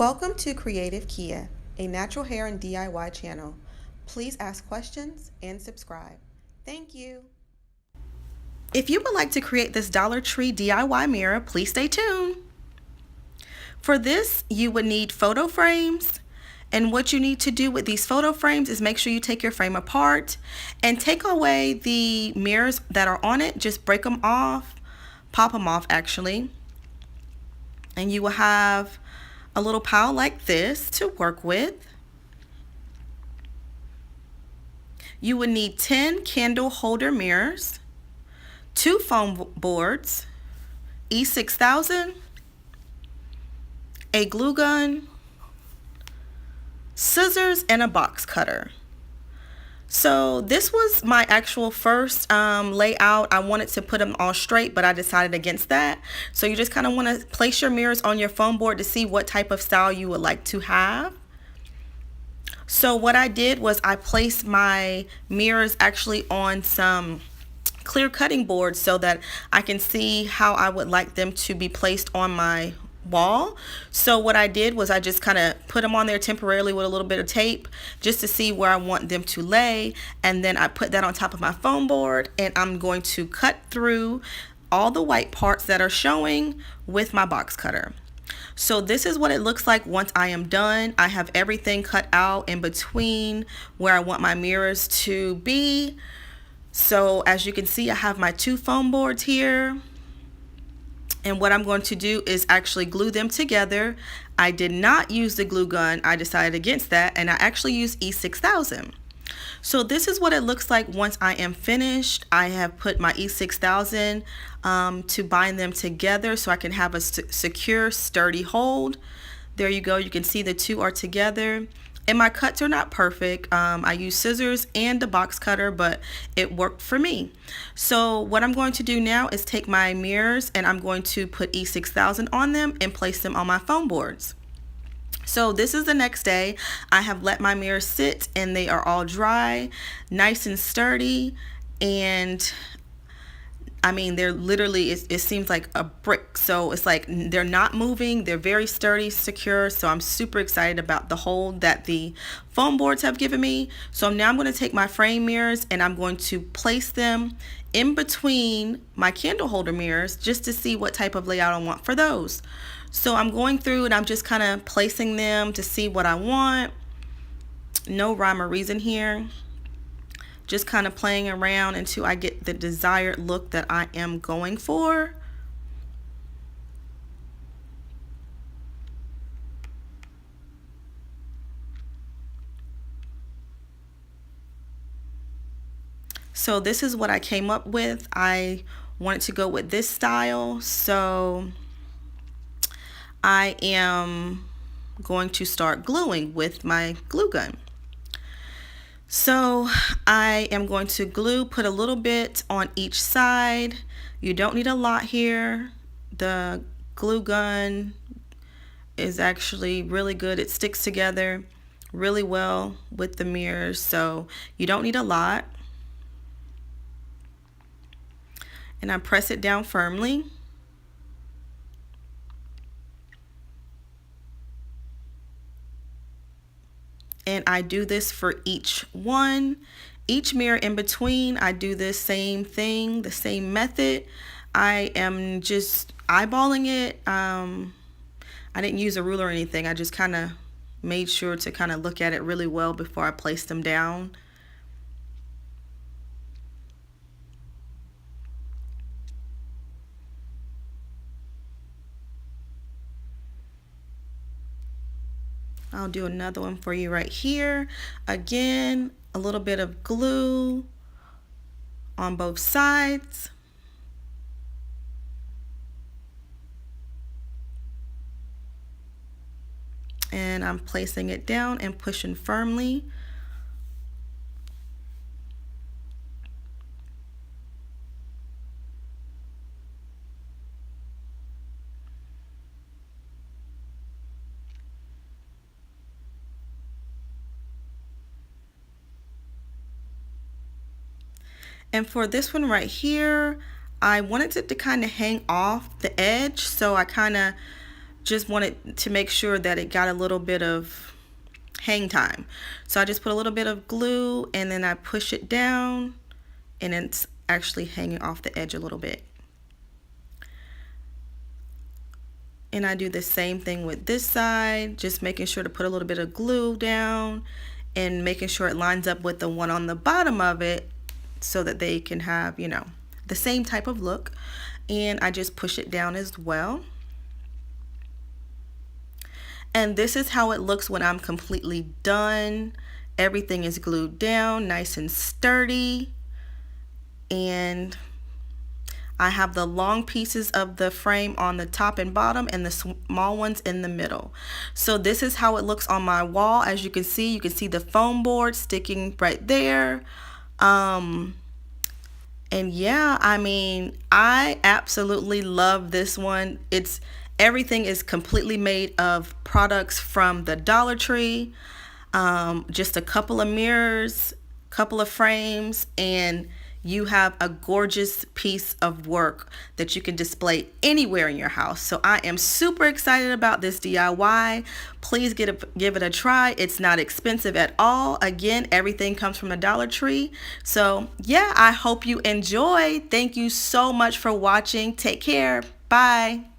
Welcome to Creative Kia, a natural hair and DIY channel. Please ask questions and subscribe. Thank you. If you would like to create this Dollar Tree DIY mirror, please stay tuned. For this, you would need photo frames. And what you need to do with these photo frames is make sure you take your frame apart and take away the mirrors that are on it. Just break them off, pop them off actually. And you will have a little pile like this to work with. You would need 10 candle holder mirrors, 2 foam boards, E6000, a glue gun, scissors, and a box cutter. So this was my actual first layout. I wanted to put them all straight, but I decided against that. So you just kind of want to place your mirrors on your foam board to see what type of style you would like to have. So what I did was I placed my mirrors actually on some clear cutting boards so that I can see how I would like them to be placed on my wall. So what I did was I just kind of put them on there temporarily with a little bit of tape just to see where I want them to lay, and then I put that on top of my foam board, and I'm going to cut through all the white parts that are showing with my box cutter. So this is what it looks like once I am done. I have everything cut out in between where I want my mirrors to be. So as you can see, I have my 2 foam boards here. And what I'm going to do is actually glue them together. I did not use the glue gun. I decided against that, and I actually used E6000. So this is what it looks like once I am finished. I have put my E6000 to bind them together so I can have a secure, sturdy hold. There you go. You can see the 2 are together. And my cuts are not perfect. I use scissors and a box cutter, but it worked for me. So what I'm going to do now is take my mirrors and I'm going to put E6000 on them and place them on my foam boards. So this is the next day. I have let my mirrors sit and they are all dry, nice and sturdy, and I mean, they're literally, it seems like a brick. So it's like they're not moving. They're very sturdy, secure. So I'm super excited about the hold that the foam boards have given me. So now I'm going to take my frame mirrors and I'm going to place them in between my candle holder mirrors just to see what type of layout I want for those. So I'm going through and I'm just kind of placing them to see what I want. No rhyme or reason here. Just kind of playing around until I get the desired look that I am going for. So this is what I came up with. I wanted to go with this style, so I am going to start gluing with my glue gun. So I am going to glue, put a little bit on each side. You don't need a lot here. The glue gun is actually really good. It sticks together really well with the mirrors, so you don't need a lot. And I press it down firmly. And I do this for each one. Each mirror in between, I do this same thing, the same method. I am just eyeballing it. I didn't use a ruler or anything. I just kind of made sure to kind of look at it really well before I placed them down. I'll do another one for you right here. Again, a little bit of glue on both sides. And I'm placing it down and pushing firmly. And for this one right here, I wanted it to kind of hang off the edge, so I kind of just wanted to make sure that it got a little bit of hang time. So I just put a little bit of glue and then I push it down and it's actually hanging off the edge a little bit. And I do the same thing with this side, just making sure to put a little bit of glue down and making sure it lines up with the one on the bottom of it so that they can have, you know, the same type of look. And I just push it down as well. And this is how it looks when I'm completely done. Everything is glued down, nice and sturdy. And I have the long pieces of the frame on the top and bottom and the small ones in the middle. So this is how it looks on my wall. As you can see the foam board sticking right there. And yeah, I mean, I absolutely love this one. Everything is completely made of products from the Dollar Tree. Just a couple of mirrors, couple of frames, and you have a gorgeous piece of work that you can display anywhere in your house. So I am super excited about this DIY. Please give it a try. It's not expensive at all. Again, everything comes from the Dollar Tree. So yeah, I hope you enjoy. Thank you so much for watching. Take care. Bye.